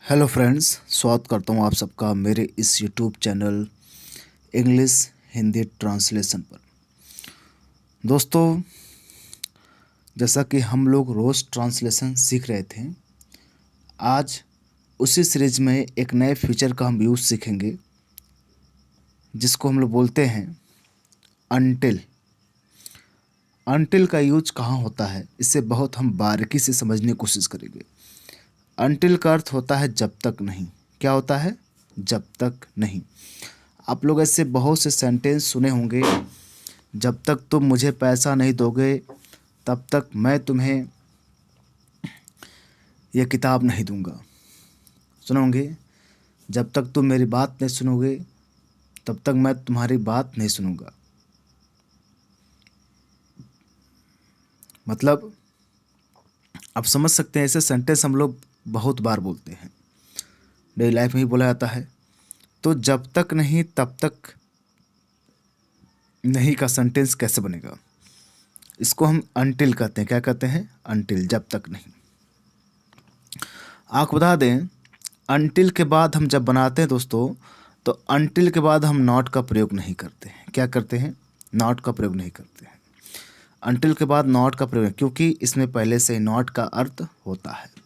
Hello friends, स्वागत करता हूँ आप सबका मेरे इस YouTube channel English Hindi translation पर। दोस्तों, जैसा कि हम लोग रोज़ ट्रांसलेशन सीख रहे थे, आज उसी सीरीज में एक नए फीचर का हम यूज़ सीखेंगे जिसको हम लोग बोलते हैं अनटिल। अनटिल का यूज कहाँ होता है, इसे बहुत हम बारीकी से समझने की कोशिश करेंगे। अनटिल का अर्थ होता है जब तक नहीं। क्या होता है? जब तक नहीं। आप लोग ऐसे बहुत से सेंटेंस सुने होंगे, जब तक तुम मुझे पैसा नहीं दोगे तब तक मैं तुम्हें यह किताब नहीं दूंगा। सुने होंगे, जब तक तुम मेरी बात नहीं सुनोगे तब तक मैं तुम्हारी बात नहीं सुनूंगा। मतलब आप समझ सकते हैं, ऐसे सेंटेंस हम लोग बहुत बार बोलते हैं, डेली लाइफ में ही बोला जाता है। तो जब तक नहीं तब तक नहीं का सेंटेंस कैसे बनेगा? इसको हम अनटिल कहते हैं। क्या कहते हैं? अनटिल, जब तक नहीं। आपको बता दें, अनटिल के बाद हम जब बनाते हैं दोस्तों, तो अनटिल के बाद हम नॉट का प्रयोग नहीं करते हैं। क्या करते हैं? नॉट का प्रयोग नहीं करते हैं। अनटिल के बाद नॉट का प्रयोग, क्योंकि इसमें पहले से ही नॉट का अर्थ होता है।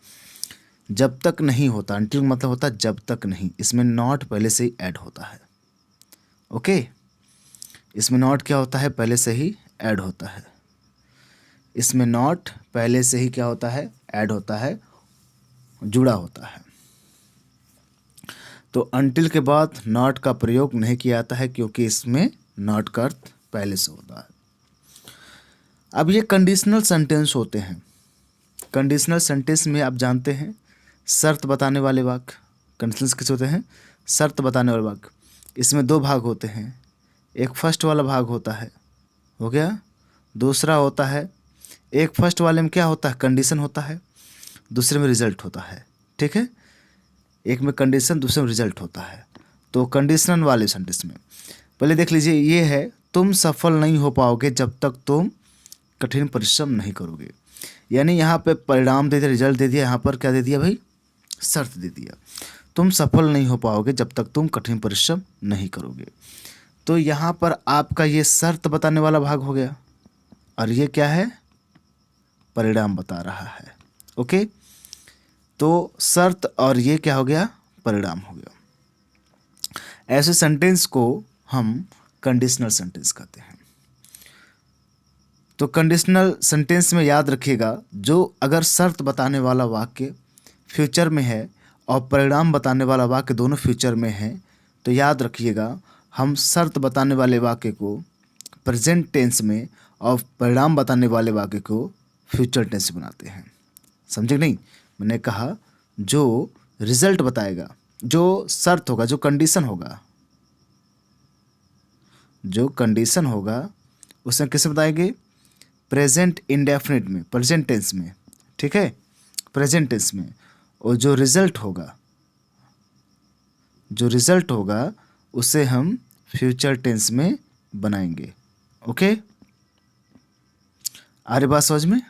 जब तक नहीं होता, अनटिल मतलब होता है जब तक नहीं, इसमें नॉट पहले से ही ऐड होता है। ओके, इसमें नॉट क्या होता है? पहले से ही ऐड होता है। इसमें नॉट पहले से ही क्या होता है? ऐड होता है, जुड़ा होता है। तो अनटिल के बाद नॉट का प्रयोग नहीं किया जाता है, क्योंकि इसमें नॉट का अर्थ पहले से होता है। अब ये कंडीशनल सेंटेंस होते हैं। कंडीशनल सेंटेंस में आप जानते हैं, शर्त बताने वाले वाक्य। कंडीशनल किस होते हैं? शर्त बताने वाले वाक्य। इसमें दो भाग होते हैं। एक फर्स्ट वाला भाग होता है, हो गया। दूसरा होता है, एक फर्स्ट वाले में क्या होता है? कंडीशन होता है, दूसरे में रिजल्ट होता है। ठीक है, एक में कंडीशन, दूसरे में रिजल्ट होता है। तो कंडीशनल वाले सेंटेंस में पहले देख लीजिए, ये है, तुम सफल नहीं हो पाओगे जब तक तुम कठिन परिश्रम नहीं करोगे। यानी यहाँ पे परिणाम दे दिया, रिजल्ट दे दिया। यहाँ पर क्या दे दिया भाई? शर्त दे दिया। तुम सफल नहीं हो पाओगे जब तक तुम कठिन परिश्रम नहीं करोगे। तो यहाँ पर आपका ये शर्त बताने वाला भाग हो गया, और ये क्या है? परिणाम बता रहा है। ओके, तो शर्त और ये क्या हो गया? परिणाम हो गया। ऐसे सेंटेंस को हम कंडीशनल सेंटेंस कहते हैं। तो कंडीशनल सेंटेंस में याद रखिएगा, जो अगर शर्त बताने वाला वाक्य फ्यूचर में है और परिणाम बताने वाला वाक्य दोनों फ्यूचर में है, तो याद रखिएगा, हम शर्त बताने वाले वाक्य को प्रेजेंट टेंस में और परिणाम बताने वाले वाक्य को फ्यूचर टेंस में बनाते हैं। समझे नहीं? मैंने कहा, जो रिजल्ट बताएगा, जो शर्त होगा, जो कंडीशन होगा, जो कंडीशन होगा उसे किसे बताएंगे? प्रेजेंट इंडेफिनिट में, प्रेजेंट टेंस में। ठीक है, प्रेजेंट टेंस में। और जो रिजल्ट होगा, जो रिजल्ट होगा उसे हम फ्यूचर टेंस में बनाएंगे। ओके, आ रही बात समझ में?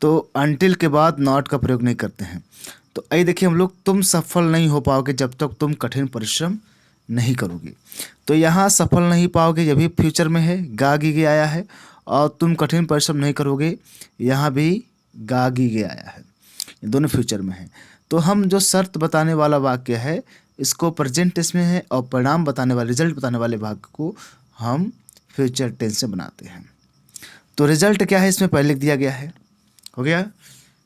तो अनटिल के बाद नॉट का प्रयोग नहीं करते हैं। तो आई देखिए हम लोग, तुम सफल नहीं हो पाओगे जब तक तुम कठिन परिश्रम नहीं करोगे। तो यहाँ सफल नहीं पाओगे, ये भी फ्यूचर में है, गागी आया है। और तुम कठिन परिश्रम नहीं करोगे, यहाँ भी गागी आया है। ये दोनों फ्यूचर में है। तो हम जो शर्त बताने वाला वाक्य है, इसको प्रेजेंट टेंस में है, और परिणाम बताने वाले, रिजल्ट बताने वाले वाक्य को हम फ्यूचर टेंस में बनाते हैं। तो रिजल्ट क्या है इसमें पहले लिख दिया गया है, हो गया।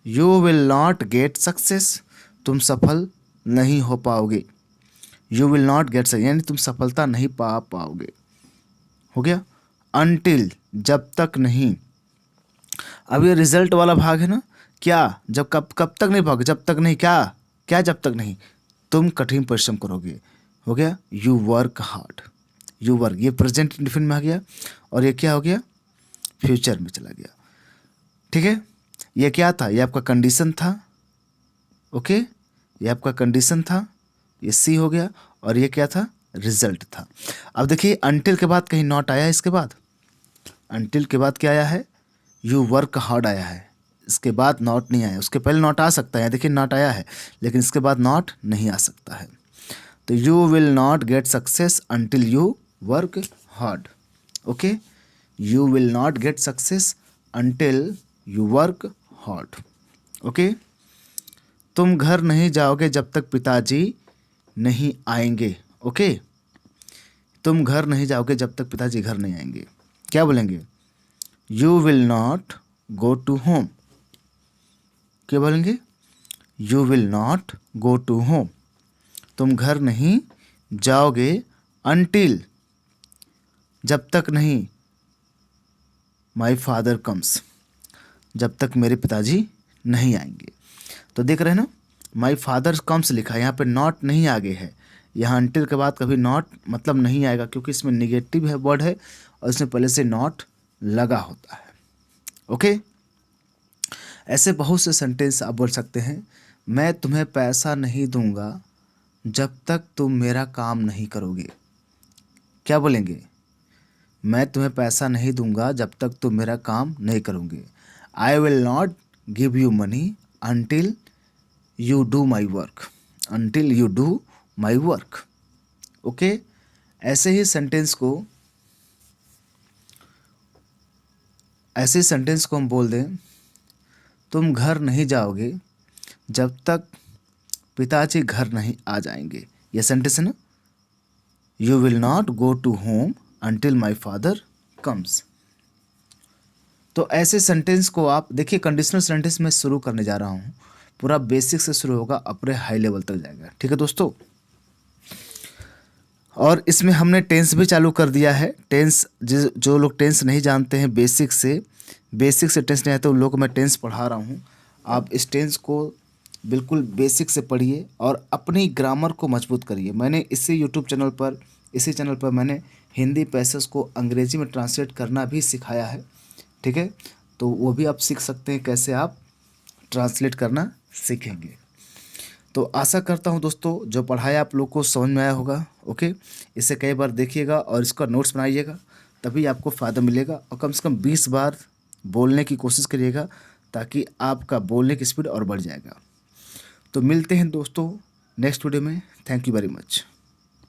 You will not get success, तुम सफल नहीं हो पाओगे। You will not get success यानी तुम सफलता नहीं पा पाओगे, हो गया। अनटिल, जब तक नहीं। अब ये रिजल्ट वाला भाग है ना, क्या? जब कब तक नहीं पाओगे? जब तक नहीं, क्या जब तक नहीं? तुम कठिन परिश्रम करोगे, हो गया। You work hard, you work, ये प्रेजेंट इंडेफिनिट में आ गया, और ये क्या हो गया? फ्यूचर में चला गया। ठीक है, ये क्या था? ये आपका कंडीशन था। ओके, ये आपका कंडीशन था, ये सी हो गया, और ये क्या था? रिजल्ट था। अब देखिए, अनटिल के बाद कहीं नॉट आया है? इसके बाद अनटिल के बाद क्या आया है? यू वर्क हार्ड आया है। इसके बाद नॉट नहीं आया, उसके पहले नॉट आ सकता है, देखिए नॉट आया है, लेकिन इसके बाद नॉट नहीं आ सकता है। तो you will not get success until you work hard. Okay, you will not get success until you work hard. Okay, तुम घर नहीं जाओगे जब तक पिताजी नहीं आएंगे। ओके, तुम घर नहीं जाओगे जब तक पिताजी घर नहीं आएंगे। क्या बोलेंगे? You will not go to home. क्या बोलेंगे? You will not go to home. तुम घर नहीं जाओगे अंटिल, जब तक नहीं, माई फादर कम्स, जब तक मेरे पिताजी नहीं आएंगे। तो देख रहे हैं ना, माई फादर कम्स लिखा है, यहाँ पे नॉट नहीं आगे है। यहाँ अंटिल के बाद कभी नॉट मतलब नहीं आएगा, क्योंकि इसमें निगेटिव है वर्ड है और इसमें पहले से नॉट लगा होता है। ओके, ऐसे बहुत से सेंटेंस आप बोल सकते हैं। मैं तुम्हें पैसा नहीं दूंगा जब तक तुम मेरा काम नहीं करोगे। क्या बोलेंगे? मैं तुम्हें पैसा नहीं दूंगा जब तक तुम मेरा काम नहीं करोगे। I will not give you money until you do my work. Until you do my work. Okay, ऐसे ही सेंटेंस को हम बोल दें, तुम घर नहीं जाओगे जब तक पिताजी घर नहीं आ जाएंगे। यह सेंटेंस है ना, you will not go to home until my father comes. तो ऐसे सेंटेंस को आप देखिए, कंडीशनल सेंटेंस में शुरू करने जा रहा हूँ, पूरा बेसिक से शुरू होगा, अपने हाई लेवल तक जाएगा। ठीक है दोस्तों, और इसमें हमने टेंस भी चालू कर दिया है। टेंस जो लोग टेंस नहीं जानते हैं, बेसिक से टेंस नहीं आता, उन लोगों को मैं टेंस पढ़ा रहा हूँ। आप इस टेंस को बिल्कुल बेसिक से पढ़िए और अपनी ग्रामर को मजबूत करिए। मैंने इसी चैनल पर मैंने हिंदी पैसेज को अंग्रेजी में ट्रांसलेट करना भी सिखाया है। ठीक है, तो वो भी आप सीख सकते हैं, कैसे आप ट्रांसलेट करना सीखेंगे। तो आशा करता हूँ दोस्तों, जो पढ़ाया आप लोग को समझ में आया होगा। ओके, इसे कई बार देखिएगा और इसका नोट्स बनाइएगा, तभी आपको फ़ायदा मिलेगा। और कम से कम 20 बार बोलने की कोशिश करिएगा, ताकि आपका बोलने की स्पीड और बढ़ जाएगा। तो मिलते हैं दोस्तों नेक्स्ट वीडियो में। Thank you very much.